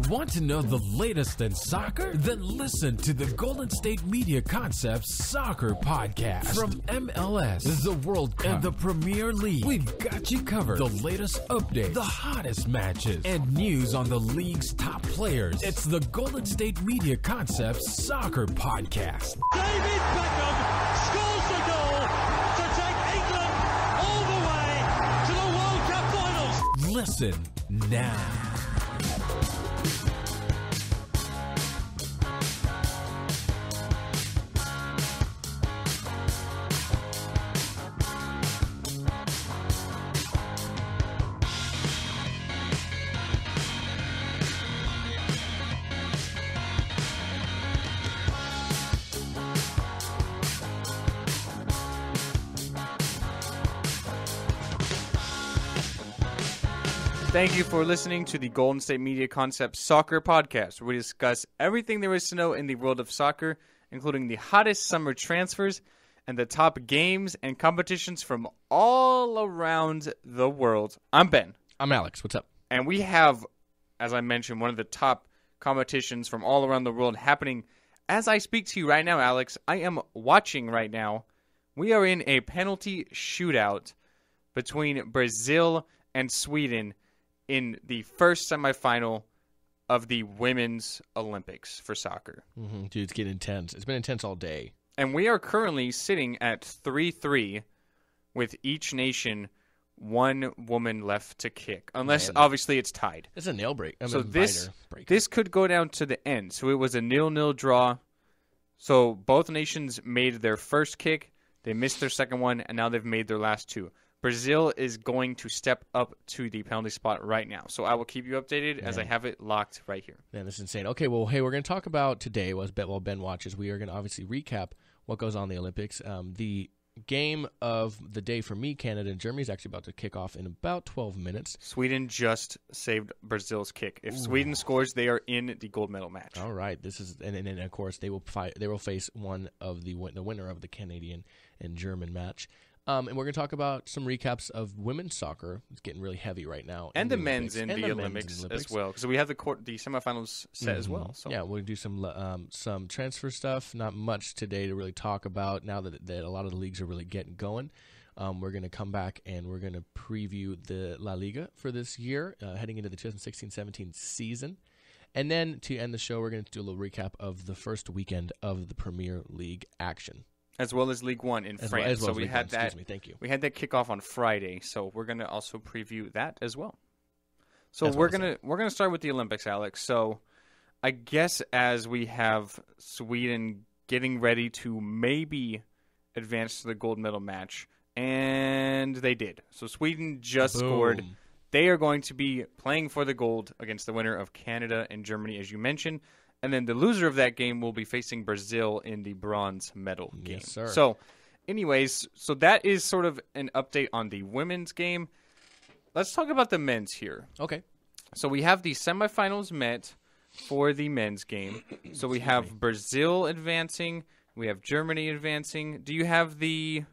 Want to know the latest in soccer? Then listen to the Golden State Media Concepts Soccer Podcast. From MLS, the World Cup, and the Premier League, we've got you covered. The latest updates, the hottest matches, and news on the league's top players. It's the Golden State Media Concepts Soccer Podcast. David Beckham scores the goal to take England all the way to the World Cup finals. Listen now. Thank you for listening to the Golden State Media Concepts Soccer Podcast, where we discuss everything there is to know in the world of soccer, including the hottest summer transfers and the top games and competitions from all around the world. I'm Ben. I'm Alex. What's up? And we have, as I mentioned, one of the top competitions from all around the world happening as I speak to you right now, Alex. I am watching right now. We are in a penalty shootout between Brazil and Sweden in the first semifinal of the Women's Olympics for soccer. Dude, it's getting intense. It's been intense all day. And we are currently sitting at 3-3 with each nation one woman left to kick. Unless, obviously, it's tied. It's a nail break. So this could go down to the end. So it was a 0-0 draw. So both nations made their first kick. They missed their second one, and now they've made their last two. Brazil is going to step up to the penalty spot right now. So I will keep you updated as I have it locked right here. Man, this is insane. Okay, well, hey, we're going to talk about today, while Ben watches, we are going to obviously recap what goes on in the Olympics. The game of the day for me, Canada and Germany, is actually about to kick off in about 12 minutes. Sweden just saved Brazil's kick. If Sweden scores, they are in the gold medal match. All right, this is, and then of course they will face one of the winner of the Canadian and German match. And we're going to talk about some recaps of women's soccer. It's getting really heavy right now. And the men's in the Olympics as well. Because we have the semifinals set as well. So. Yeah, we'll do some transfer stuff. Not much today to really talk about now that a lot of the leagues are really getting going. We're going to come back and we're going to preview the La Liga for this year, heading into the 2016-17 season. And then to end the show, we're going to do a little recap of the first weekend of the Premier League action. As well as Ligue 1 in France. So we had that. Thank you. We had that kickoff on Friday, so we're going to also preview that as well. So we're gonna start with the Olympics, Alex. So I guess as we have Sweden getting ready to maybe advance to the gold medal match, and they did. So Sweden just scored. They are going to be playing for the gold against the winner of Canada and Germany, as you mentioned. And then the loser of that game will be facing Brazil in the bronze medal game. Yes, sir. So, anyways, that is sort of an update on the women's game. Let's talk about the men's here. Okay. So we have the semifinals met for the men's game. So we have Brazil advancing. We have Germany advancing. Do you have it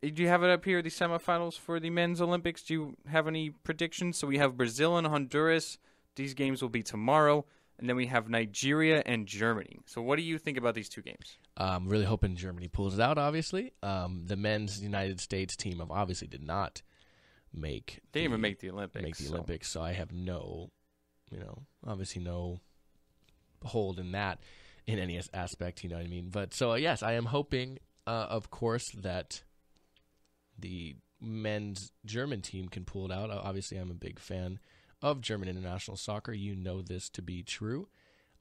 up here, the semifinals for the men's Olympics? Do you have any predictions? So we have Brazil and Honduras. These games will be tomorrow. And then we have Nigeria and Germany. So what do you think about these two games? I'm really hoping Germany pulls it out, obviously. The men's United States team obviously did not make They didn't even make the Olympics. So I have obviously no hold in that in any aspect, you know what I mean? But so, yes, I am hoping, of course, that the men's German team can pull it out. Obviously, I'm a big fan of German international soccer. You know this to be true.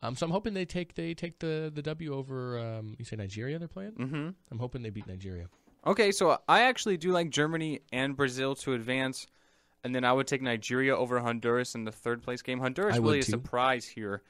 So I'm hoping they take the W over, you say Nigeria they're playing? Mm-hmm. I'm hoping they beat Nigeria. Okay, so I actually do like Germany and Brazil to advance, and then I would take Nigeria over Honduras in the third place game. Honduras really a surprise here.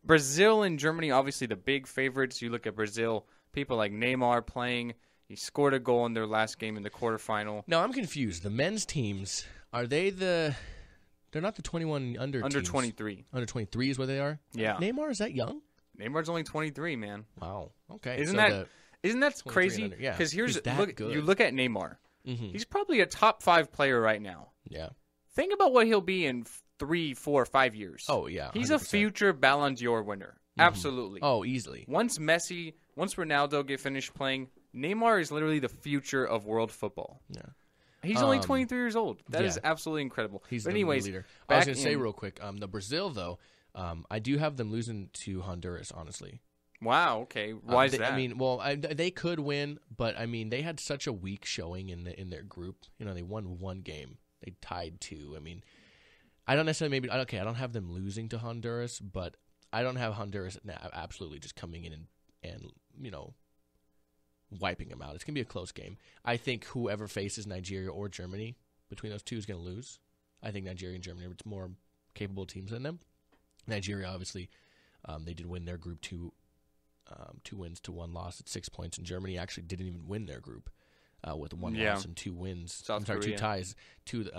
Brazil and Germany, obviously the big favorites. You look at Brazil, people like Neymar playing. He scored a goal in their last game in the quarterfinal. No, I'm confused. The men's teams, are they They're not the 21 under teams. 23. Under 23 is what they are? Yeah. Neymar, is that young? Neymar's only 23, man. Wow. Okay. Isn't that crazy? Because you look at Neymar. Mm-hmm. He's probably a top 5 player right now. Yeah. Think about what he'll be in 3, 4, 5 years. Oh, yeah. He's 100%. a future Ballon d'Or winner. Absolutely. Oh, easily. Once Ronaldo get finished playing, Neymar is literally the future of world football. Yeah. He's only 23 years old. That is yeah. absolutely incredible. He's but the anyways, leader. I was going to say in- real quick, the Brazil, though, I do have them losing to Honduras, honestly. Wow, okay. Why is that? I mean, they could win, but, I mean, they had such a weak showing in their group. You know, they won 1 game. They tied 2. I mean, I don't necessarily I don't have them losing to Honduras, but I don't have Honduras absolutely just coming in and you know, wiping them out. It's going to be a close game. I think whoever faces Nigeria or Germany between those two is going to lose. I think Nigeria and Germany are more capable teams than them. Nigeria, obviously, they did win their group 2 wins to 1 loss at 6 points, and Germany actually didn't even win their group with 1 loss and 2 wins. South Korea. 2 ties to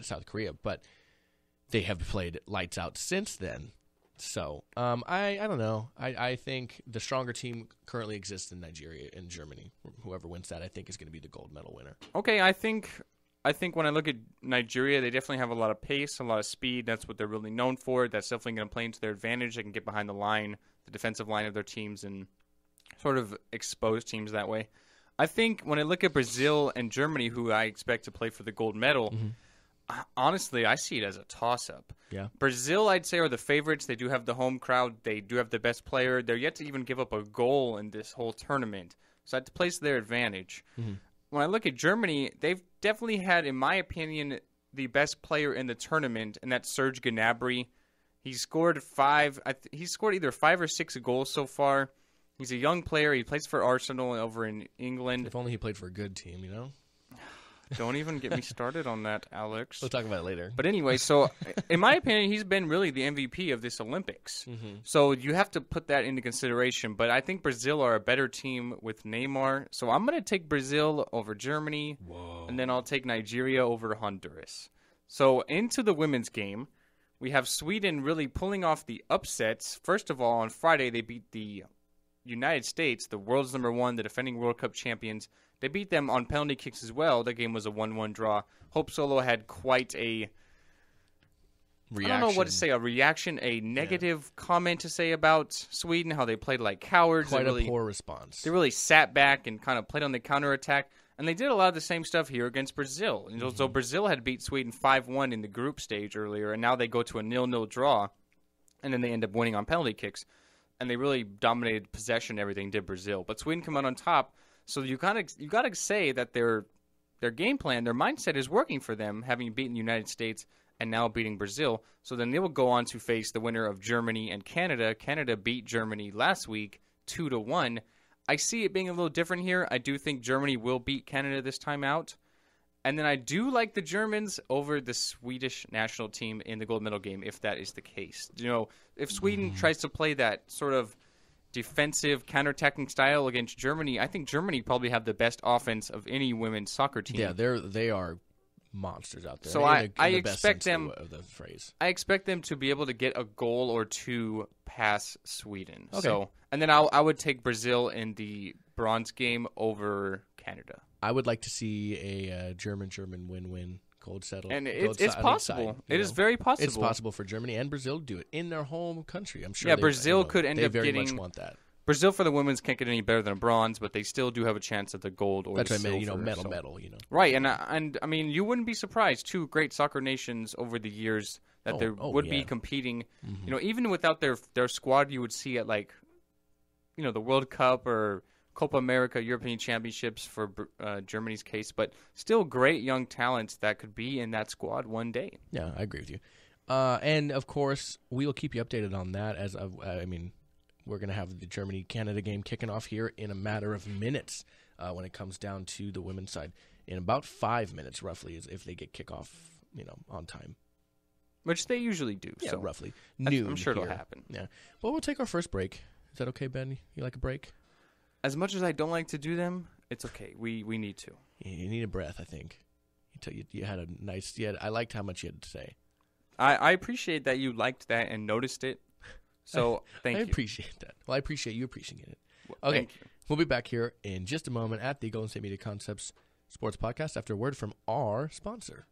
South Korea, but they have played lights out since then. So I don't know. I think the stronger team currently exists in Nigeria and Germany. Whoever wins that, I think, is going to be the gold medal winner. Okay, I think when I look at Nigeria, they definitely have a lot of pace, a lot of speed. That's what they're really known for. That's definitely going to play into their advantage. They can get behind the line, the defensive line of their teams, and sort of expose teams that way. I think when I look at Brazil and Germany, who I expect to play for the gold medal, honestly, I see it as a toss-up. Yeah. Brazil, I'd say, are the favorites. They do have the home crowd. They do have the best player. They're yet to even give up a goal in this whole tournament. So that plays to their advantage. When I look at Germany, they've definitely had, in my opinion, the best player in the tournament, and that's Serge Gnabry. He's scored either 5 or 6 goals so far. He's a young player. He plays for Arsenal over in England. If only he played for a good team, you know? Don't even get me started on that, Alex. We'll talk about it later. But anyway, so in my opinion, he's been really the MVP of this Olympics. So you have to put that into consideration. But I think Brazil are a better team with Neymar. So I'm going to take Brazil over Germany. Whoa. And then I'll take Nigeria over Honduras. So into the women's game, we have Sweden really pulling off the upsets. First of all, on Friday, they beat the United States, the world's number 1, the defending World Cup champions. They beat them on penalty kicks as well. The game was a 1-1 draw. Hope Solo had quite a reaction. I don't know what to say, a negative comment to say about Sweden, how they played like cowards. Quite a poor response. They really sat back and kind of played on the counterattack. And they did a lot of the same stuff here against Brazil. And so Brazil had beat Sweden 5-1 in the group stage earlier, and now they go to a 0-0 draw, and then they end up winning on penalty kicks. And they really dominated possession and everything, did Brazil. But Sweden come out on top. So you got to say that their game plan, their mindset is working for them, having beaten the United States and now beating Brazil. So then they will go on to face the winner of Germany and Canada. Canada beat Germany last week 2-1. I see it being a little different here. I do think Germany will beat Canada this time out. And then I do like the Germans over the Swedish national team in the gold medal game, if that is the case. You know, if Sweden tries to play that sort of defensive, counterattacking style against Germany, I think Germany probably have the best offense of any women's soccer team. Yeah, they are monsters out there. So I expect them of the phrase. I expect them to be able to get a goal or two past Sweden. Okay. So, and then I would take Brazil in the bronze game over Canada. I would like to see a German win-win. Gold settle. And it's possible. It is very possible. It's possible for Germany and Brazil to do it in their home country. I'm sure. Yeah, Brazil could end up very getting. Much want that. Brazil for the women's can't get any better than a bronze, but they still do have a chance at the gold or That's the what I meant. silver. Medal. You know. Right, and I mean, you wouldn't be surprised. 2 great soccer nations over the years that would be competing. You know, even without their squad, you would see at like, you know, the World Cup or Copa America, European Championships for Germany's case, but still great young talents that could be in that squad one day. Yeah, I agree with you. And, of course, we will keep you updated on that. We're going to have the Germany-Canada game kicking off here in a matter of minutes when it comes down to the women's side. In about 5 minutes, roughly, is if they get kickoff, on time. Which they usually do. Yeah, so roughly. Noon I'm sure here. it'll happen. Yeah. Well, we'll take our first break. Is that okay, Ben? You like a break? As much as I don't like to do them, it's okay. We need to. You need a breath, I think. You had a nice. I liked how much you had to say. I appreciate that you liked that and noticed it. So thank you. I appreciate that. Well, I appreciate you appreciating it. Okay, thank you. We'll be back here in just a moment at the Golden State Media Concepts Sports Podcast after a word from our sponsor.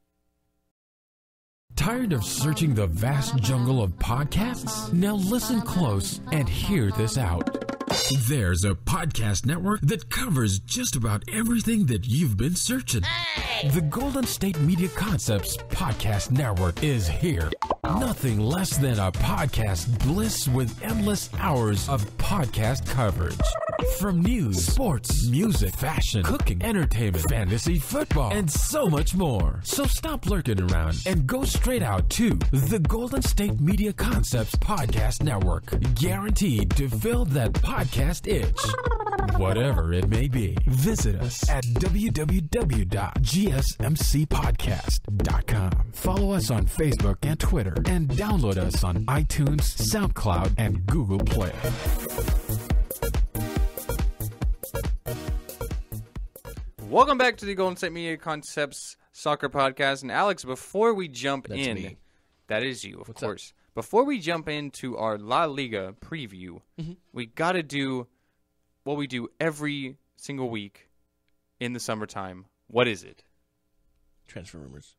Tired of searching the vast jungle of podcasts? Now listen close and hear this out. There's a podcast network that covers just about everything that you've been searching. Hey! The Golden State Media Concepts Podcast Network is here. Nothing less than a podcast bliss with endless hours of podcast coverage. From news, sports, music, fashion, cooking, entertainment, fantasy, football, and so much more. So stop lurking around and go straight out to the Golden State Media Concepts Podcast Network. Guaranteed to fill that podcast itch. Whatever it may be. Visit us at www.gsmcpodcast.com. Follow us on Facebook and Twitter, and download us on iTunes, SoundCloud, and Google Play. Welcome back to the Golden State Media Concepts Soccer Podcast. And Alex, before we jump in, that is you, of course. Before we jump into our La Liga preview, we got to do what we do every single week in the summertime. What is it? Transfer rumors.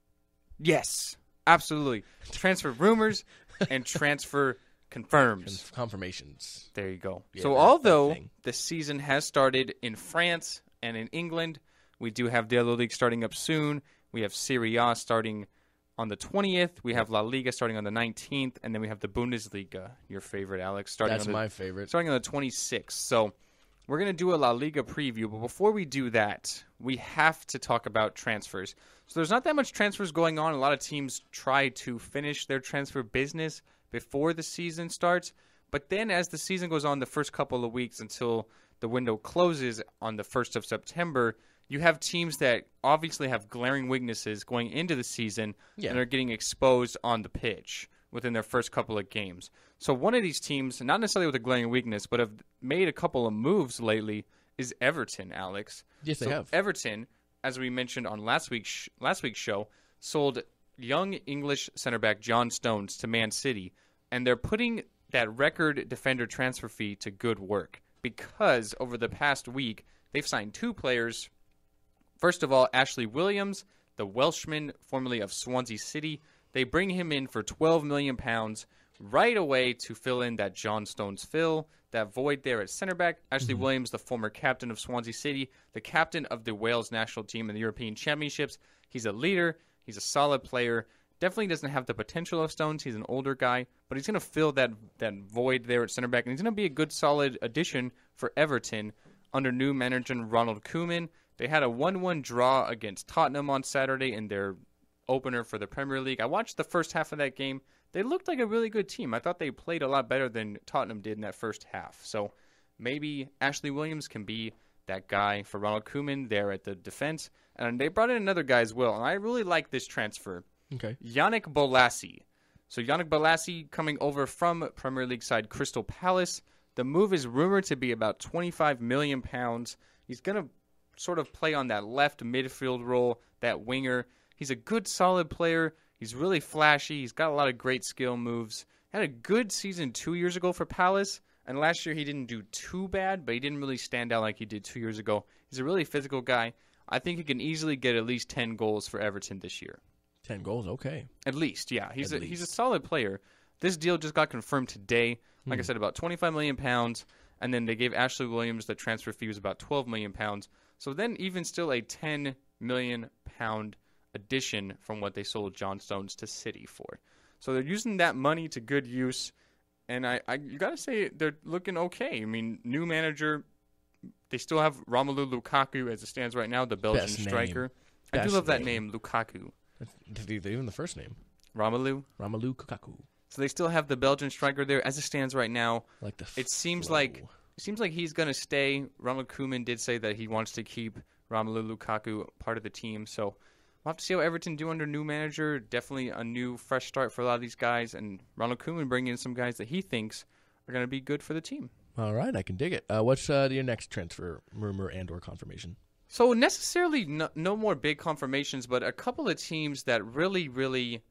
Yes, absolutely. Transfer rumors and transfer confirms. Confirmations. There you go. Yeah, so although the season has started in France and in England, we do have the La Ligue starting up soon. We have Serie A starting on the 20th. We have La Liga starting on the 19th. And then we have the Bundesliga, your favorite, Alex. That's my favorite. Starting on the 26th. So we're going to do a La Liga preview. But before we do that, we have to talk about transfers. So there's not that much transfers going on. A lot of teams try to finish their transfer business before the season starts. But then as the season goes on, the first couple of weeks until the window closes on the 1st of September, you have teams that obviously have glaring weaknesses going into the season and are getting exposed on the pitch within their first couple of games. So one of these teams, not necessarily with a glaring weakness, but have made a couple of moves lately, is Everton, Alex. Yes, they have. Everton, as we mentioned on last week's show, sold young English center back John Stones to Man City, and they're putting that record defender transfer fee to good work because over the past week, they've signed two players. First of all, Ashley Williams, the Welshman formerly of Swansea City. They bring him in for £12 million right away to fill in that John Stones that void there at center back. Ashley Williams, the former captain of Swansea City, the captain of the Wales national team in the European Championships. He's a leader. He's a solid player. Definitely doesn't have the potential of Stones. He's an older guy, but he's going to fill that void there at center back, and he's going to be a good, solid addition for Everton under new manager Ronald Koeman. They had a 1-1 draw against Tottenham on Saturday in their opener for the Premier League. I watched the first half of that game. They looked like a really good team. I thought they played a lot better than Tottenham did in that first half. So maybe Ashley Williams can be that guy for Ronald Koeman there at the defense. And they brought in another guy as well, and I really like this transfer. Okay. Yannick Bolasie. So Yannick Bolasie coming over from Premier League side Crystal Palace. The move is rumored to be about £25 million. He's going to sort of play on that left midfield role, that winger. He's a good, solid player. He's really flashy. He's got a lot of great skill moves. Had a good season 2 years ago for Palace, and last year he didn't do too bad, but he didn't really stand out like he did 2 years ago. He's a really physical guy. I think he can easily get at least 10 goals for Everton this year. 10 goals, okay. At least, yeah. He's a solid player. This deal just got confirmed today. Like I said, about £25 million, and then they gave Ashley Williams the transfer fee was about £12 million. So then even still a £10 million addition from what they sold John Stones to City for. So they're using that money to good use, and you got to say they're looking okay. I mean, new manager, they still have Romelu Lukaku as it stands right now, the Belgian striker. I do love that name, Lukaku. Even the first name. Romelu Lukaku. So they still have the Belgian striker there as it stands right now. It seems like he's going to stay. Ronald Koeman did say that he wants to keep Romelu Lukaku part of the team. So we'll have to see how Everton do under new manager. Definitely a new, fresh start for a lot of these guys. And Ronald Koeman bringing in some guys that he thinks are going to be good for the team. All right, I can dig it. What's your next transfer rumor and or confirmation? So necessarily no more big confirmations, but a couple of teams that really, really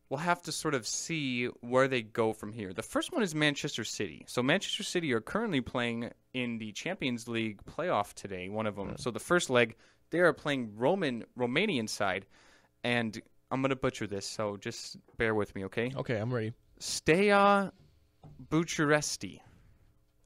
will have to sort of see where they go from here. The first one is Manchester City. So Manchester City are currently playing in the Champions League playoff today, one of them. So the first leg, they are playing Romanian side. And I'm gonna butcher this, so just bear with me, okay? Okay, I'm ready. Steaua Bucharesti.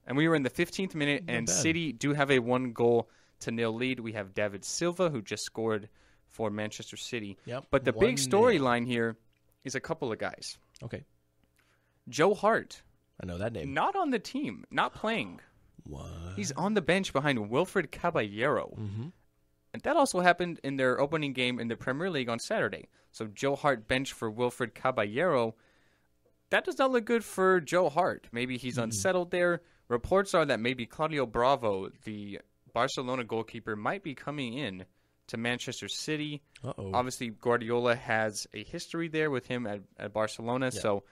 And we were in the 15th minute, and City do have a 1-0 to 0 lead. We have David Silva, who just scored for Manchester City. Yep. But the big storyline here is a couple of guys. Okay. Joe Hart. I know that name. Not on the team, not playing. What? He's on the bench behind Wilfred Caballero. Mm-hmm. And that also happened in their opening game in the Premier League on Saturday. So Joe Hart benched for Wilfred Caballero. That does not look good for Joe Hart. Maybe he's unsettled there. Reports are that maybe Claudio Bravo, the Barcelona goalkeeper, might be coming in to Manchester City. Uh-oh. Obviously, Guardiola has a history there with him at Barcelona. Yeah. So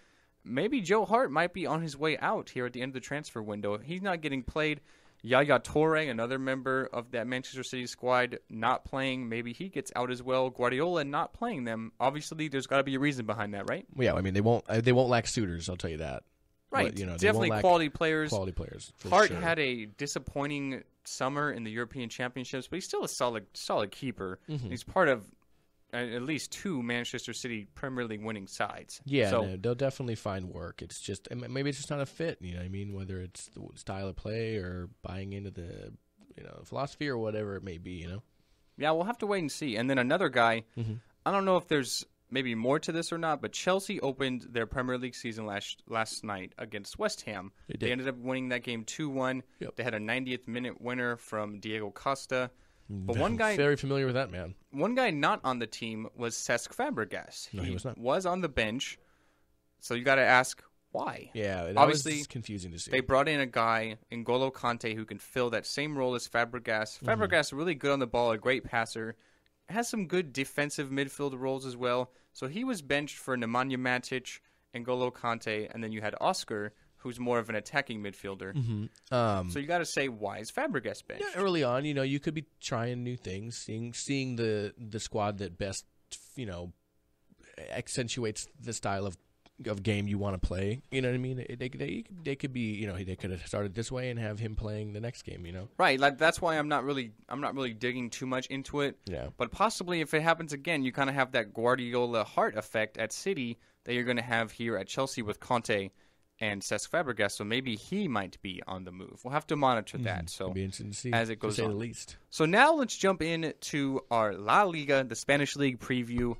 maybe Joe Hart might be on his way out here at the end of the transfer window. He's not getting played. Yaya Toure, another member of that Manchester City squad, not playing. Maybe he gets out as well. Guardiola not playing them. Obviously, there's got to be a reason behind that, right? Yeah, I mean, they won't lack suitors, I'll tell you that. Right, but, definitely quality players. Quality players. Hart had a disappointing summer in the European Championships, but he's still a solid keeper. Mm-hmm. He's part of at least 2 Manchester City Premier League winning sides. Yeah, so, they'll definitely find work. It's just maybe it's just not a fit. You know what I mean? Whether it's the style of play or buying into the philosophy or whatever it may be. You know. Yeah, we'll have to wait and see. And then another guy. Mm-hmm. I don't know if there's maybe more to this or not, but Chelsea opened their Premier League season last night against West Ham. They ended up winning that game 2-1. Yep. They had a 90th minute winner from Diego Costa. But one guy very familiar with that man. One guy not on the team was Cesc Fabregas. No, he was not. Was on the bench. So you got to ask why. Yeah, that obviously was confusing to see. They brought in a guy, N'Golo Kante, who can fill that same role as Fabregas. Fabregas really good on the ball, a great passer. Has some good defensive midfield roles as well. So he was benched for Nemanja Matic, N'Golo Kante, and then you had Oscar, who's more of an attacking midfielder. Mm-hmm. So you got to say, why is Fabregas benched? Yeah, early on, you could be trying new things, seeing the squad that best, accentuates the style of game you want to play. You know what I mean? They could be, they could have started this way and have him playing the next game. Right. Like that's why I'm not really digging too much into it. Yeah. But possibly if it happens again, you kind of have that Guardiola Hart effect at City that you're going to have here at Chelsea with Conte and Cesc Fabregas, so maybe he might be on the move. We'll have to monitor that. So it'll be interesting to see as it goes to say on. the least. So now let's jump into our La Liga, the Spanish League preview.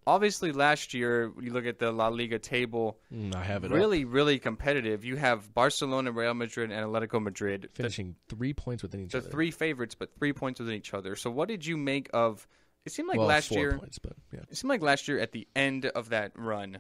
Obviously, last year, you look at the La Liga table, I have it really competitive. You have Barcelona, Real Madrid, and Atletico Madrid. Finishing 3 points within each other. The 3 favorites, but 3 points within each other. So what did you make of... It seemed like last 4 year... points, but yeah. It seemed like last year at the end of that run,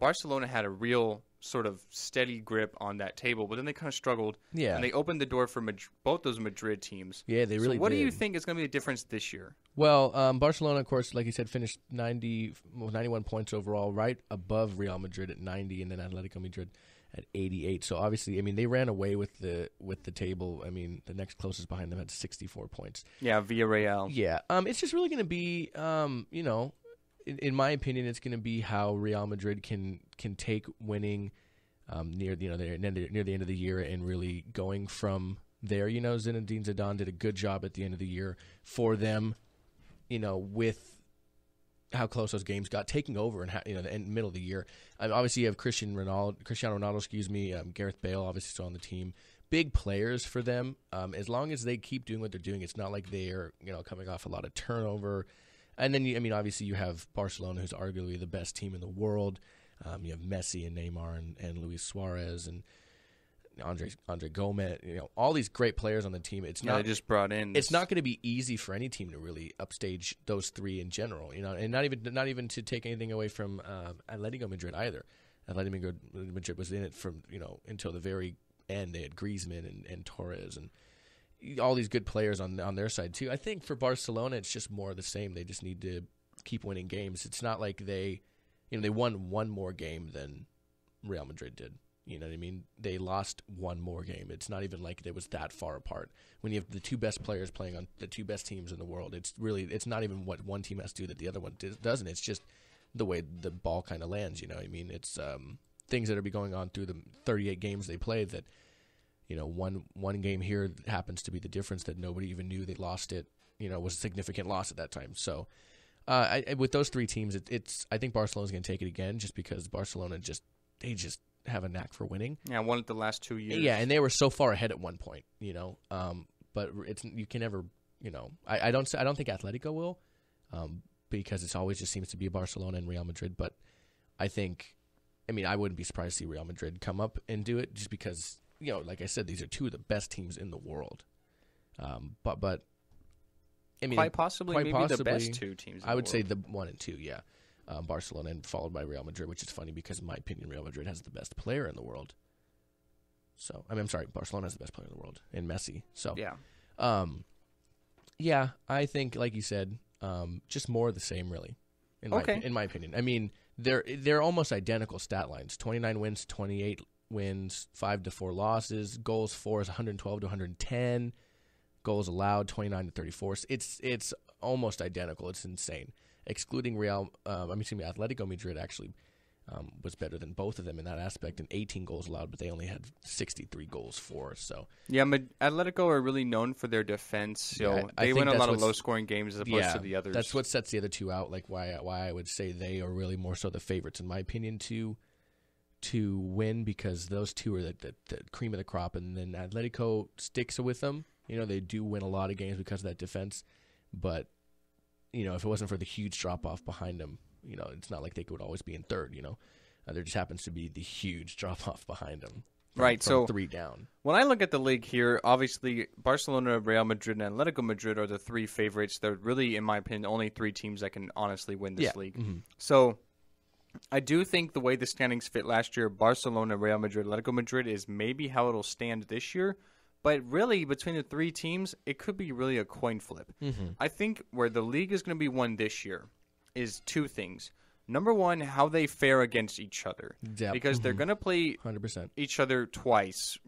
Barcelona had a real sort of steady grip on that table, but then they kind of struggled. Yeah. And they opened the door for both those Madrid teams. Yeah, they really did. So what do did. you think is going to be the difference this year? Well, Barcelona, of course, like you said, finished 91 points overall, right above Real Madrid at 90, and then Atletico Madrid at 88. So obviously, they ran away with the table. The next closest behind them had 64 points. Yeah, Villarreal. Yeah, it's just really going to be, in my opinion, it's going to be how Real Madrid can take winning near the end of the year and really going from there. Zinedine Zidane did a good job at the end of the year for them. With how close those games got, taking over and the middle of the year. Obviously, you have Cristiano Ronaldo, Gareth Bale, obviously still on the team. Big players for them. As long as they keep doing what they're doing, it's not like they are coming off a lot of turnover. And then obviously you have Barcelona, who's arguably the best team in the world. You have Messi and Neymar and Luis Suarez and Andre Gomez, all these great players on the team. They just brought in. It's not going to be easy for any team to really upstage those 3 in general, and not even to take anything away from Atletico Madrid either. Atletico Madrid was in it from until the very end. They had Griezmann and Torres and all these good players on their side too. I think for Barcelona, it's just more of the same. They just need to keep winning games. It's not like they won one more game than Real Madrid did. You know what I mean? They lost one more game. It's not even like it was that far apart. When you have the 2 best players playing on the 2 best teams in the world, it's not even what one team has to do that the other one doesn't. It's just the way the ball kind of lands. You know what I mean? It's things that are going on through the 38 games they played that, one game here happens to be the difference that nobody even knew they lost it. Was a significant loss at that time. So With those three teams, I think Barcelona's going to take it again, just because Barcelona they just have a knack for winning. Yeah, won it the last 2 years. Yeah, and they were so far ahead at one point, but you can never, I don't think Atletico will, because it always just seems to be Barcelona and Real Madrid. But I wouldn't be surprised to see Real Madrid come up and do it, just because, like I said, these are two of the best teams in the world. But quite possibly the best two teams. I would say the 1 and 2, yeah. Barcelona, and followed by Real Madrid, which is funny because, in my opinion, Real Madrid has the best player in the world. So, I'm sorry, Barcelona has the best player in the world, in Messi. So, yeah, I think, like you said, just more of the same, really. In my opinion, I mean, they're almost identical stat lines: 29 wins, 28 wins, 5-4 losses, goals for is 112 to 110, goals allowed 29 to 34. It's almost identical. It's insane. Excluding Atletico Madrid actually was better than both of them in that aspect, and 18 goals allowed, but they only had 63 goals for. So yeah, Atletico are really known for their defense, so they win a lot of low-scoring games as opposed to the others. That's what sets the other two out. Like why I would say they are really more so the favorites, in my opinion, to win, because those two are the cream of the crop, and then Atletico sticks with them. They do win a lot of games because of that defense, but if it wasn't for the huge drop-off behind them, it's not like they could always be in third, there just happens to be the huge drop-off behind them. Right, so 3 down. When I look at the league here, obviously Barcelona, Real Madrid, and Atletico Madrid are the 3 favorites. They're really, in my opinion, only 3 teams that can honestly win this league. Mm-hmm. So I do think the way the standings fit last year, Barcelona, Real Madrid, Atletico Madrid, is maybe how it'll stand this year. But really, between the 3 teams, it could be really a coin flip. Mm-hmm. I think where the league is going to be won this year is 2 things. Number one, how they fare against each other. Yep. Because they're going to play 100%. each other twice.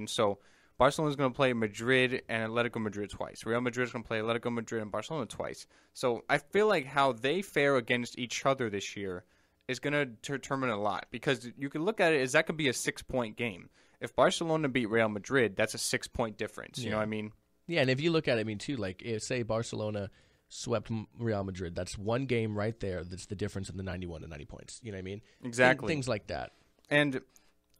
So Barcelona's going to play Madrid and Atletico Madrid twice. Real Madrid's going to play Atletico Madrid and Barcelona twice. So I feel like how they fare against each other this year is going to determine a lot. Because you can look at it as that could be a 6-point game. If Barcelona beat Real Madrid, that's a 6-point difference. You know what I mean? Yeah, and if you look at it, too, like, say Barcelona swept Real Madrid, that's one game right there that's the difference in the 91 to 90 points. You know what I mean? Exactly. Things like that. And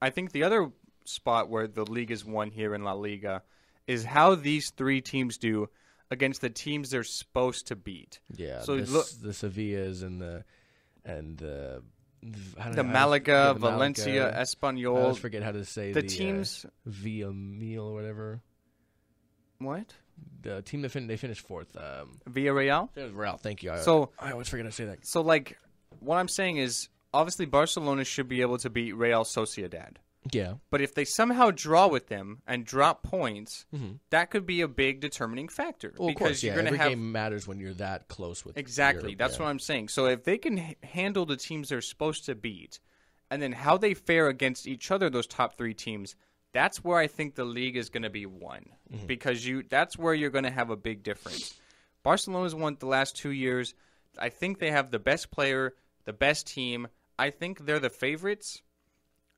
I think the other spot where the league is won here in La Liga is how these 3 teams do against the teams they're supposed to beat. Yeah, so the Sevillas and the Malaga, Valencia, Espanyol. I always forget how to say the teams. Villamil or whatever. What? The team that they finished 4th. Villarreal? Real, thank you. I always forget how to say that. So, what I'm saying is, obviously Barcelona should be able to beat Real Sociedad. Yeah. But if they somehow draw with them and drop points, that could be a big determining factor. Well, because of course, you're going to have game matters when you're that close with. Exactly. That's what I'm saying. So if they can handle the teams they're supposed to beat, and then how they fare against each other, those top 3 teams, that's where I think the league is going to be won. Mm-hmm. Because that's where you're going to have a big difference. Barcelona's won the last 2 years. I think they have the best player, the best team. I think they're the favorites.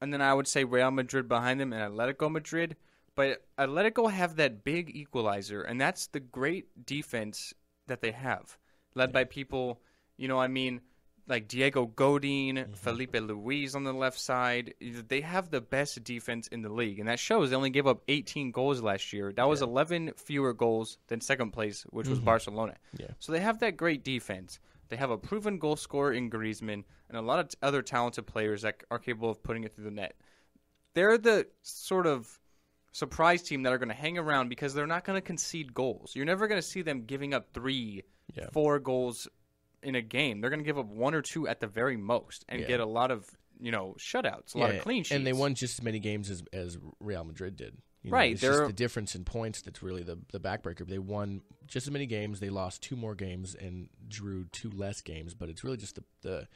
And then I would say Real Madrid behind them and Atletico Madrid. But Atletico have that big equalizer, and that's the great defense that they have, led by people, like Diego Godin, Felipe Luis on the left side. They have the best defense in the league, and that shows. They only gave up 18 goals last year. That was 11 fewer goals than second place, which was Barcelona. Yeah. So they have that great defense. They have a proven goal scorer in Griezmann and a lot of other talented players that are capable of putting it through the net. They're the sort of surprise team that are going to hang around because they're not going to concede goals. You're never going to see them giving up 3, 4 goals in a game. They're going to give up 1 or 2 at the very most and get a lot of shutouts, a lot of clean sheets. And they won just as many games as Real Madrid did. Right. It's just the difference in points that's really the backbreaker. They won just as many games. They lost 2 more games and drew 2 less games. But it's really just the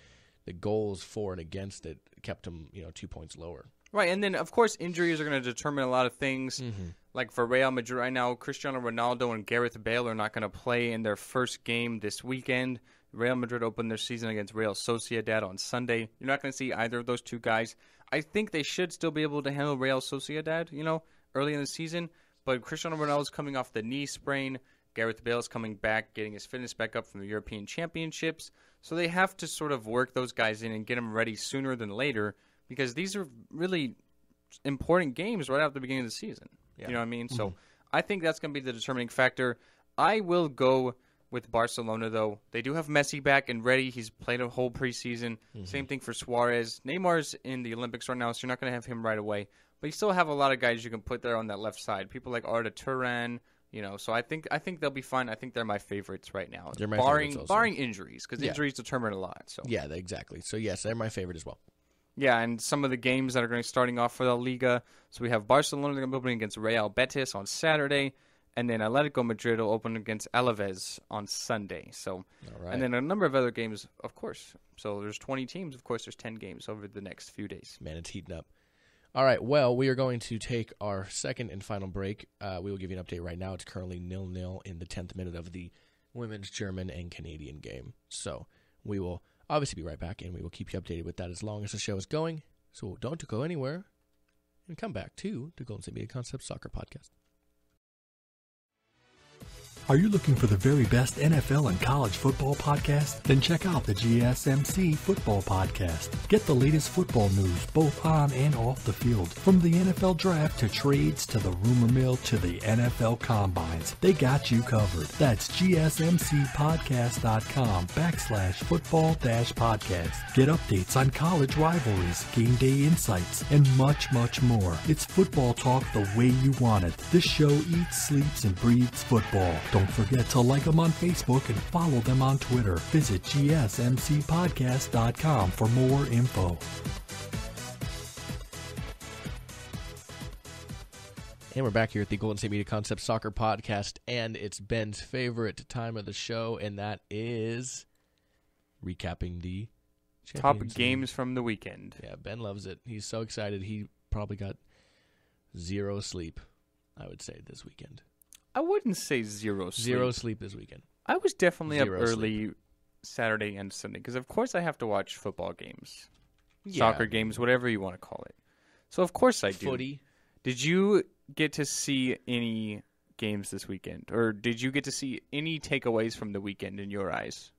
goals for and against that kept them 2 points lower. Right. And then, of course, injuries are going to determine a lot of things. Mm-hmm. Like for Real Madrid right now, Cristiano Ronaldo and Gareth Bale are not going to play in their first game this weekend. Real Madrid opened their season against Real Sociedad on Sunday. You're not going to see either of those 2 guys. I think they should still be able to handle Real Sociedad, early in the season. But Cristiano Ronaldo's coming off the knee sprain. Gareth Bale's coming back, getting his fitness back up from the European Championships. So they have to sort of work those guys in and get them ready sooner than later because these are really important games right after the beginning of the season. Yeah. You know what I mean? So I think that's going to be the determining factor. I will go with Barcelona, though. They do have Messi back and ready. He's played a whole preseason. Same thing for Suarez. Neymar's in the Olympics right now, so you're not going to have him right away. But you still have a lot of guys you can put there on that left side. People like Arda Turan, so I think they'll be fine. I think they're my favorites right now, barring injuries, because injuries determine a lot. So yeah, exactly. So yes, they're my favorite as well. Yeah, and some of the games that are going to be starting off for the Liga. So we have Barcelona going to be opening against Real Betis on Saturday, and then Atletico Madrid will open against Alaves on Sunday. So, and then a number of other games, of course. So there's 20 teams. Of course, there's 10 games over the next few days. Man, it's heating up. All right, well, we are going to take our second and final break. We will give you an update right now. It's currently 0-0 in the 10th minute of the women's German and Canadian game. So we will obviously be right back, and we will keep you updated with that as long as the show is going. So don't go anywhere, and come back to the Golden State Media Concepts Soccer Podcast. Are you looking for the very best NFL and college football podcast? Then check out the GSMC Football Podcast. Get the latest football news both on and off the field. From the NFL Draft to trades to the rumor mill to the NFL Combines, they got you covered. That's GSMCpodcast.com/football-podcast. Get updates on college rivalries, game day insights, and much, much more. It's football talk the way you want it. This show eats, sleeps, and breathes football. Don't forget to like them on Facebook and follow them on Twitter. Visit GSMCpodcast.com for more info. And we're back here at the Golden State Media Concepts Soccer Podcast, and it's Ben's favorite time of the show, and that is recapping the top games from the weekend. Yeah, Ben loves it. He's so excited. He probably got zero sleep, I would say, this weekend. I wouldn't say zero sleep. Zero sleep this weekend. I was definitely up early Saturday and Sunday because, of course, I have to watch football games, soccer games, whatever you want to call it. So, of course, I do. Footy. Did you get to see any games this weekend, or did you get to see any takeaways from the weekend in your eyes?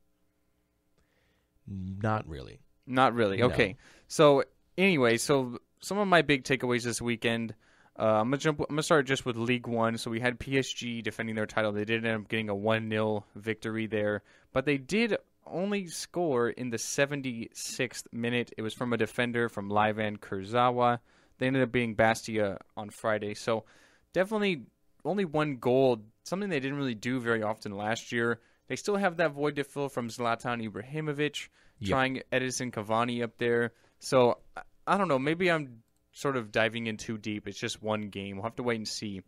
Not really. Not really. No. Okay. So, anyway, some of my big takeaways this weekend. I'm gonna start just with Ligue 1. So we had PSG defending their title. They did end up getting a 1-0 victory there, but they did only score in the 76th minute. It was from a defender from Livan Kurzawa. They ended up being Bastia on Friday. So definitely only one goal, something they didn't really do very often last year. They still have that void to fill from Zlatan Ibrahimovic, trying Edison Cavani up there. So I don't know. Maybe I'm sort of diving in too deep. It's just one game. We'll have to wait and see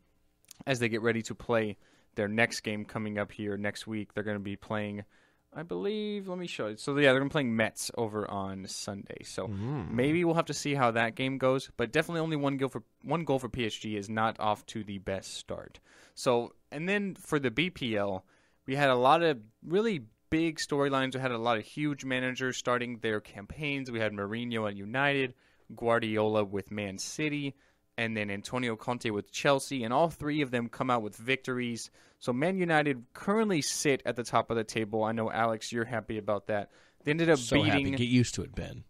as they get ready to play their next game coming up here next week. They're going to be playing, I believe, let me show you. So, yeah, they're going to be playing Metz over on Sunday. So maybe we'll have to see how that game goes. But definitely only one goal for PSG is not off to the best start. So, and then for the BPL, we had a lot of really big storylines. We had a lot of huge managers starting their campaigns. We had Mourinho at United, Guardiola with Man City, and then Antonio Conte with Chelsea, and all three of them come out with victories. So Man United currently sit at the top of the table. I know, Alex, you're happy about that. They ended up beating. Happy. Get used to it, Ben.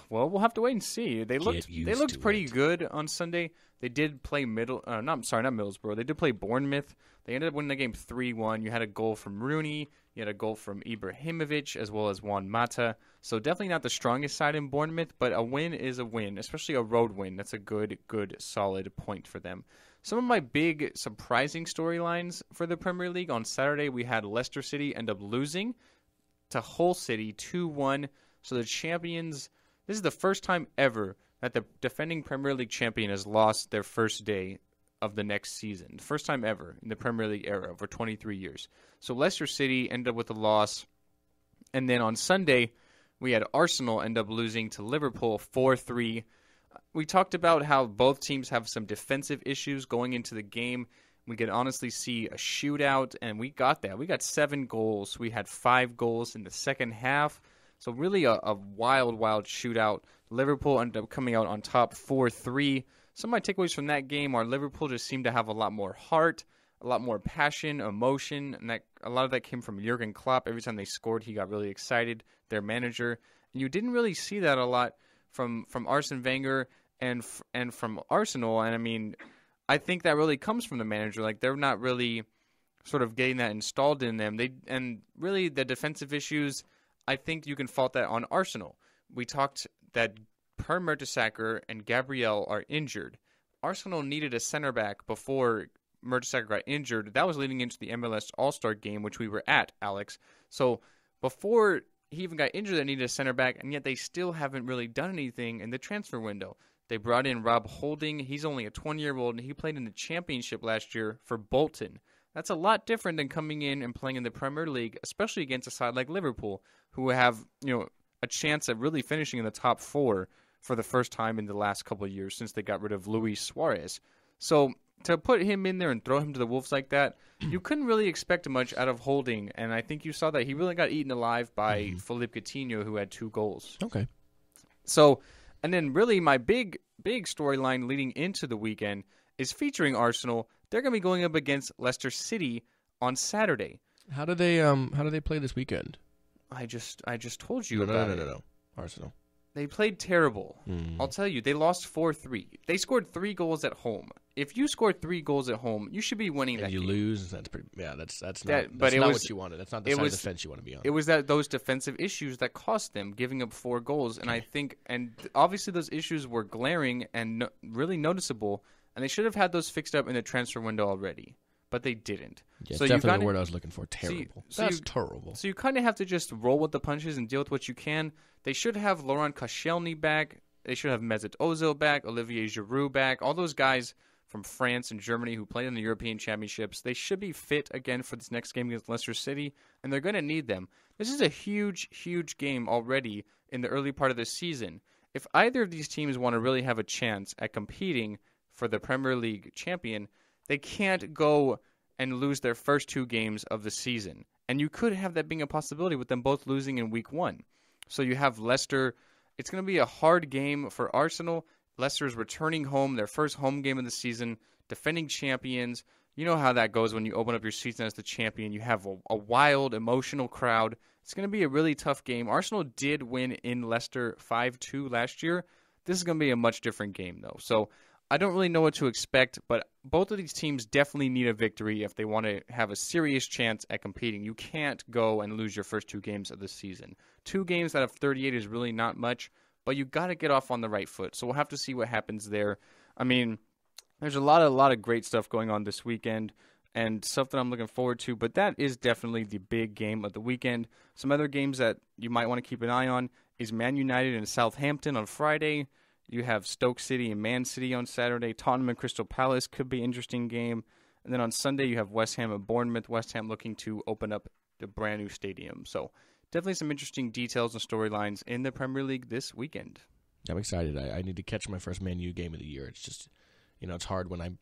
Well, we'll have to wait and see. They looked pretty good on Sunday. They did play not Middlesbrough. They did play Bournemouth. They ended up winning the game 3-1. You had a goal from Rooney. You had a goal from Ibrahimovic as well as Juan Mata. So definitely not the strongest side in Bournemouth, but a win is a win, especially a road win. That's a good, solid point for them. Some of my big surprising storylines for the Premier League on Saturday, we had Leicester City end up losing to Hull City 2-1. So the champions, this is the first time ever that the defending Premier League champion has lost their first day of the next season. The first time ever in the Premier League era for 23 years. So Leicester City ended up with a loss. And then on Sunday, we had Arsenal end up losing to Liverpool 4-3. We talked about how both teams have some defensive issues going into the game. We could honestly see a shootout, and we got that. We got 7 goals. We had 5 goals in the second half. So really a wild shootout. Liverpool ended up coming out on top 4-3. Some of my takeaways from that game are Liverpool just seemed to have a lot more heart. a lot more passion, emotion, and that a lot of that came from Jurgen Klopp. Every time they scored, he got really excited, their manager. And you didn't really see that a lot from Arsene Wenger and from Arsenal. And I mean, I think that really comes from the manager. Like, they're not really sort of getting that installed in them. And really the defensive issues, I think you can fault that on Arsenal. We talked that Per Mertesacker and Gabriel are injured. Arsenal needed a center back before Mertesacker got injured. That was leading into the MLS All-Star game, which we were at, Alex. So before he even got injured, they needed a center back, and yet they still haven't really done anything in the transfer window. They brought in Rob Holding. He's only a 20-year-old, and he played in the championship last year for Bolton. That's a lot different than coming in and playing in the Premier League, especially against a side like Liverpool, who have, a chance at really finishing in the top 4 for the first time in the last couple of years since they got rid of Luis Suarez. So to put him in there and throw him to the wolves like that, you couldn't really expect much out of Holding, and I think you saw that he really got eaten alive by Philippe Coutinho, who had 2 goals. Okay. So, and then really my big storyline leading into the weekend is featuring Arsenal. They're going to be going up against Leicester City on Saturday. How do they play this weekend? I just told you about it. No. Arsenal. They played terrible. I'll tell you, they lost 4-3. They scored 3 goals at home. If you scored 3 goals at home, you should be winning that game. And you lose. That's pretty. Yeah, that's not. But that's it not was, what you wanted. That's not the side of defense you want to be on. It was those defensive issues that cost them, giving up 4 goals. And I think, and obviously those issues were glaring and really noticeable. And they should have had those fixed up in the transfer window already, but they didn't. Yeah, so definitely the word I was looking for. Terrible. That's terrible. So you kind of have to just roll with the punches and deal with what you can. They should have Laurent Koscielny back. They should have Mesut Ozil back, Olivier Giroud back. All those guys from France and Germany who played in the European Championships, they should be fit again for this next game against Leicester City, and they're going to need them. This is a huge, huge game already in the early part of the season. If either of these teams want to really have a chance at competing for the Premier League champion, they can't go and lose their first 2 games of the season. And you could have that being a possibility with them both losing in week 1. So you have Leicester. It's going to be a hard game for Arsenal. Leicester is returning home, their first home game of the season, defending champions. You know how that goes when you open up your season as the champion. You have a wild, emotional crowd. It's going to be a really tough game. Arsenal did win in Leicester 5-2 last year. This is going to be a much different game, though. So I don't really know what to expect, but both of these teams definitely need a victory if they want to have a serious chance at competing. You can't go and lose your first 2 games of the season. 2 games out of 38 is really not much, but you got to get off on the right foot. So we'll have to see what happens there. I mean, there's a lot of great stuff going on this weekend and stuff that I'm looking forward to, but that is definitely the big game of the weekend. Some other games that you might want to keep an eye on is Man United and Southampton on Friday. You have Stoke City and Man City on Saturday. Tottenham and Crystal Palace could be an interesting game. And then on Sunday, you have West Ham and Bournemouth. West Ham looking to open up the brand new stadium. So definitely some interesting details and storylines in the Premier League this weekend. I'm excited. I need to catch my first Man U game of the year. It's just, it's hard when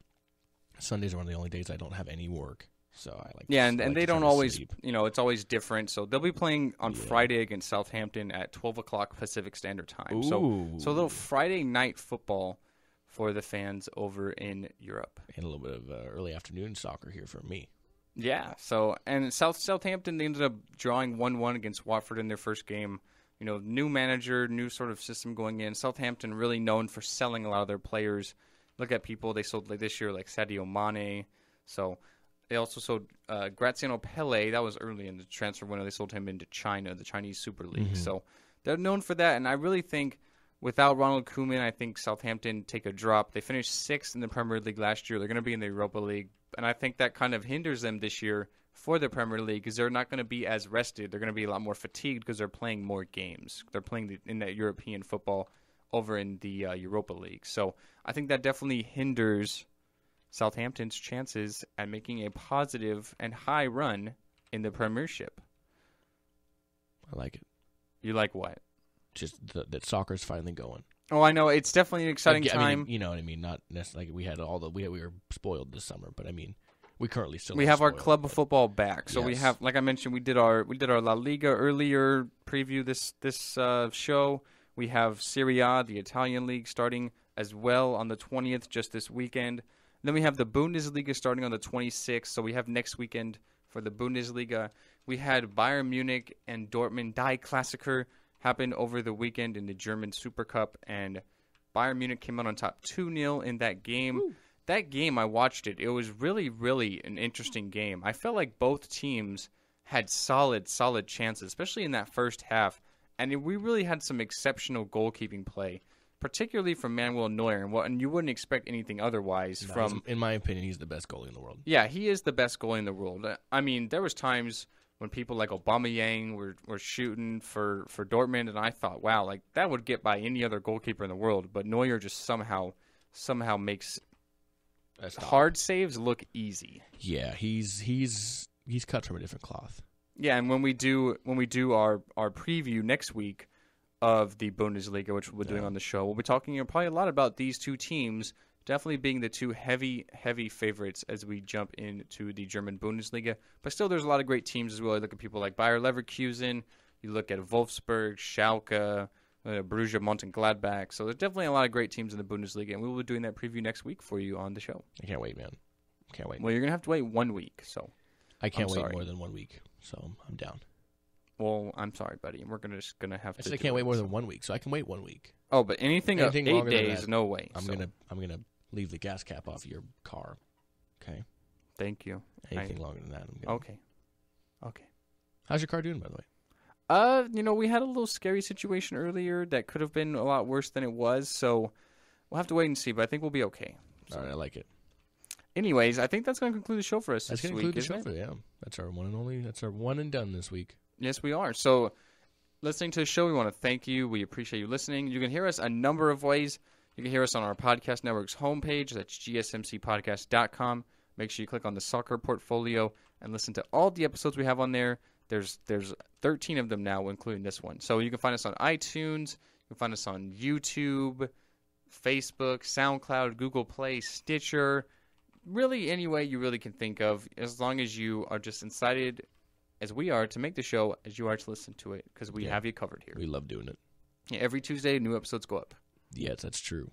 Sundays are one of the only days I don't have any work. So I like. Yeah, and they don't always, it's always different. So they'll be playing on Friday against Southampton at 12 o'clock Pacific Standard Time. Ooh. So a little Friday night football for the fans over in Europe. And a little bit of early afternoon soccer here for me. Yeah. So and Southampton, they ended up drawing 1-1 against Watford in their first game. New manager, new sort of system going in. Southampton really known for selling a lot of their players. Look at people they sold this year, like Sadio Mane. So. They also sold Graziano Pele. That was early in the transfer window. They sold him into China, the Chinese Super League. So they're known for that. And I really think without Ronald Koeman, I think Southampton take a drop. They finished 6th in the Premier League last year. They're going to be in the Europa League. And I think that kind of hinders them this year for the Premier League because they're not going to be as rested. They're going to be a lot more fatigued because they're playing more games. They're playing in that European football over in the Europa League. So I think that definitely hinders Southampton's chances at making a positive and high run in the Premiership. I like it. You like what? Just that soccer's finally going. Oh, I know. It's definitely an exciting time. You know what I mean? Not necessarily we had we were spoiled this summer, but I mean, we currently still we have our club of football back. So yes. we have, like I mentioned, we did our La Liga earlier preview this show. We have Serie A, the Italian league, starting as well on the 20th, just this weekend. Then we have the Bundesliga starting on the 26th. So we have next weekend for the Bundesliga. We had Bayern Munich and Dortmund Die Klassiker happen over the weekend in the German Super Cup, and Bayern Munich came out on top 2-0 in that game. Woo. That game, I watched it. It was really, really an interesting game. I felt like both teams had solid chances, especially in that first half. And we really had some exceptional goalkeeping play, particularly from Manuel Neuer. And you wouldn't expect anything otherwise from... In my opinion, he's the best goalie in the world. Yeah, he is the best goalie in the world. I mean, there was times when people like Aubameyang were shooting for Dortmund, and I thought, wow, like that would get by any other goalkeeper in the world. But Neuer just somehow makes hard saves look easy. Yeah, he's cut from a different cloth. Yeah, and when we do our preview next week of the Bundesliga, which we're doing on the show, we'll be talking probably a lot about these two teams definitely being the two heavy favorites as we jump into the German Bundesliga. But still, there's a lot of great teams as well. You look at people like Bayer Leverkusen, you look at Wolfsburg, Schalke, Borussia Mönchengladbach. So there's definitely a lot of great teams in the Bundesliga, and we will be doing that preview next week for you on the show. I can't wait, man. Can't wait. Well, you're going to have to wait 1 week, so... I can't wait more than 1 week, so I'm down. Well, I'm sorry, buddy. We're just gonna have to. I said I can't wait more than 1 week, so I can wait 1 week. Oh, but anything 8 days, that, no way. I'm gonna leave the gas cap off your car. Okay. Thank you. Anything longer than that, I'm gonna... Okay. How's your car doing, by the way? We had a little scary situation earlier that could have been a lot worse than it was, so we'll have to wait and see. But I think we'll be okay. So. All right, I like it. Anyways, I think that's going to conclude the show for us this week. That's going to conclude the show for That's our one and only. That's our one and done this week. Yes, we are. So, listening to the show, we want to thank you. We appreciate you listening. You can hear us a number of ways. You can hear us on our podcast network's homepage. That's gsmcpodcast.com. Make sure you click on the soccer portfolio and listen to all the episodes we have on there. There's 13 of them now, including this one. So you can find us on iTunes. You can find us on YouTube, Facebook, SoundCloud, Google Play, Stitcher. Really, any way you really can think of, as long as you are just excited as we are to make the show, as you are to listen to it, because we have you covered here. We love doing it. Yeah, every Tuesday, new episodes go up. Yes, that's true.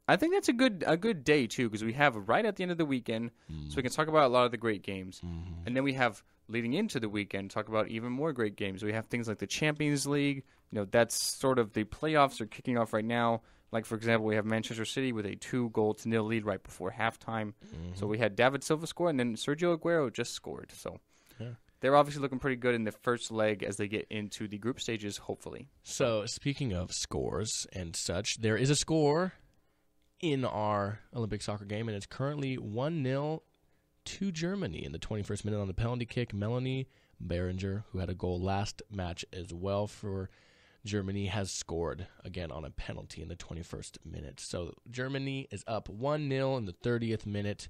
I think that's a good day, too, because we have right at the end of the weekend, so we can talk about a lot of the great games. Mm-hmm. And then we have, leading into the weekend, talk about even more great games. We have things like the Champions League. That's sort of the playoffs are kicking off right now. Like, for example, we have Manchester City with a 2-0 lead right before halftime. Mm-hmm. So we had David Silva score, and then Sergio Aguero just scored. So they're obviously looking pretty good in the first leg as they get into the group stages, hopefully. So speaking of scores and such, there is a score in our Olympic soccer game, and it's currently 1-0 to Germany in the 21st minute on the penalty kick. Melanie Behringer, who had a goal last match as well for Germany, has scored again on a penalty in the 21st minute. So Germany is up 1-0 in the 30th minute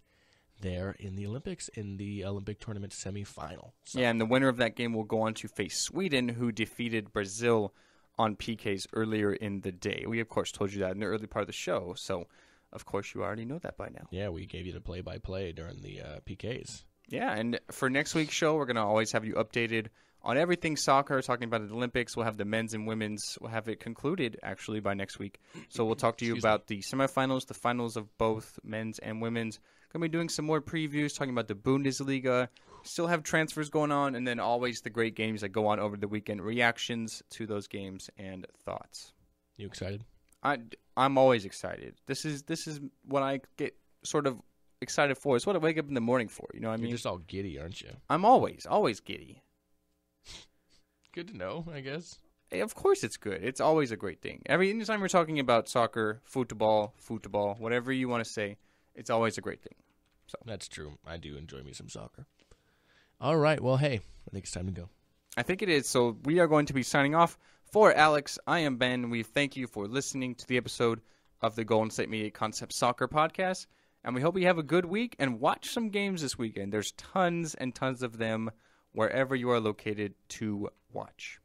there in the Olympics, in the Olympic tournament semifinal. So. Yeah, and the winner of that game will go on to face Sweden, who defeated Brazil on PKs earlier in the day. We, of course, told you that in the early part of the show, so of course you already know that by now. Yeah, we gave you the play-by-play during the PKs. Yeah, and for next week's show, we're going to always have you updated on everything soccer, talking about the Olympics. We'll have the men's and women's. We'll have it concluded, actually, by next week. So we'll talk to you about the semifinals, the finals of both men's and women's. Going to be doing some more previews, talking about the Bundesliga. Still have transfers going on, and then always the great games that go on over the weekend, reactions to those games, and thoughts. You excited? I'm always excited. This is what I get sort of excited for. It's what I wake up in the morning for. You know what I mean? You're just all giddy, aren't you? I'm always giddy. Good to know, I guess. Hey, of course it's good. It's always a great thing. Anytime we're talking about soccer, football, whatever you want to say, it's always a great thing. So that's true. I do enjoy me some soccer. All right. Well, hey, I think it's time to go. I think it is. So we are going to be signing off. For Alex, I am Ben. We thank you for listening to the episode of the Golden State Media Concept Soccer Podcast. And we hope you have a good week and watch some games this weekend. There's tons and tons of them wherever you are located to watch.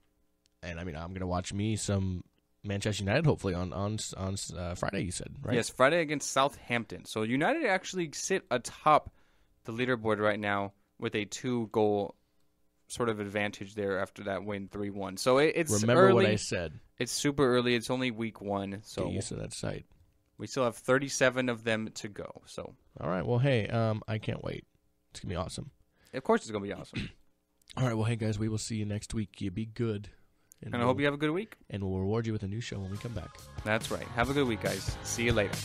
And I'm going to watch me some Manchester United hopefully on Friday, you said, right? Yes, Friday against Southampton. So United actually sit atop the leaderboard right now with a 2-goal sort of advantage there after that win 3-1. So it's Remember early. What I said. It's super early. It's only week 1. So get used to that site. We still have 37 of them to go. So, all right. Well, hey, I can't wait. It's gonna be awesome. Of course, it's gonna be awesome. All right. Well, hey guys, we will see you next week. You be good, and I hope you have a good week. And we'll reward you with a new show when we come back. That's right. Have a good week, guys. See you later.